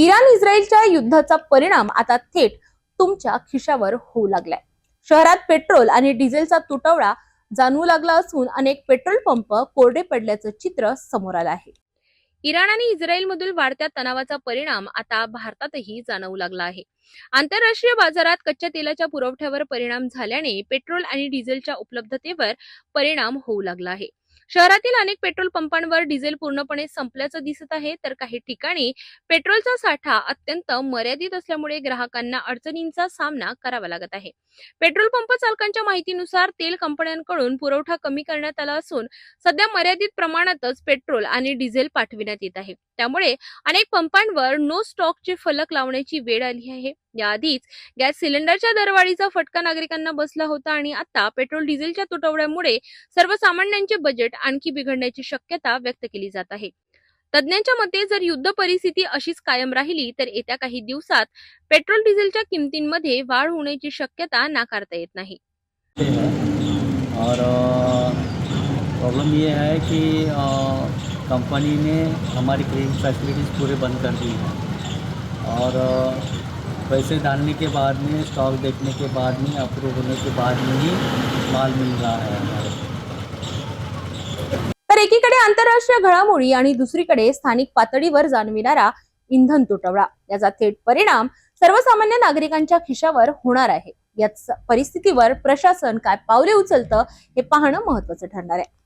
इराण-इस्रायलच्या युद्धाचा परिणाम आता थेट तुमच्या खिशावर होऊ लागलाय। शहरात पेट्रोल आणि डिझेलचा तुटवडा जाणवू लागला असून अनेक पेट्रोल पंप कोरडे पडल्याचं चित्र समोर आलं आहे। इराण आणि इस्रायलमधील वाढत्या तणावाचा परिणाम आता भारतातही जाणवू लागला आहे। आंतरराष्ट्रीय बाजारात कच्च्या तेलाच्या पुरवठ्यावर परिणाम झाल्याने पेट्रोल आणि डिझेलच्या उपलब्धतेवर परिणाम होऊ लागला आहे। शहरातील अनेक पेट्रोल पंपांवर डिझेल पूर्णपणे संपल्याचं दिसत आहे, तर काही ठिकाणी पेट्रोलचा साठा अत्यंत मर्यादित असल्यामुळे ग्राहकांना अडचणींचा सामना करावा लागत आहे। पेट्रोल पंप चालकांच्या माहितीनुसार तेल कंपन्यांकडून पुरवठा कमी करण्यात आला असून सध्या मर्यादित प्रमाणातच पेट्रोल आणि डिझेल पाठविण्यात येत आहे। त्यामुळे अनेक पंपांवर नो स्टॉकचे फलक लावण्याची वेळ आली आहे। याआधीच गॅस सिलेंडरच्या दरवाढीचा फटका नागरिकांना बसला होता आणि आता पेट्रोल डिझेलच्या तुटवड्यामुळे सर्वसामान्यांचे बजेट आणखी बिघडण्याची शक्यता व्यक्त केली जात आहे। तज्ञांच्या मते जर युद्ध परिस्थिती अशीच कायम राहिली तर येत्या काही दिवसात पेट्रोल डिझेलच्या किमतींमध्ये वाढ होण्याची शक्यता नाकारता येत नाही। और प्रॉब्लम ये है कि कंपनी ने हमारी क्रेडिट फैसिलिटीज़ पूरे बंद कर दी हैं और पैसे डालने के बाद में, स्टॉक देखने के बाद में, अप्रूव होने के बाद में ही माल मिल रहा है हमारे। तर एकीकडे आंतरराष्ट्रीय घडामोडी आणि दुसरीकडे स्थानिक पातळीवर जाणविणारा इंधन तुटवडा याचा थेट परिणाम सर्वसामान्य नागरिकांच्या खिशावर होणार आहे। याच परिस्थितीवर प्रशासन काय पावले उचलतं हे पाहणं महत्त्वाचं ठरणार आहे।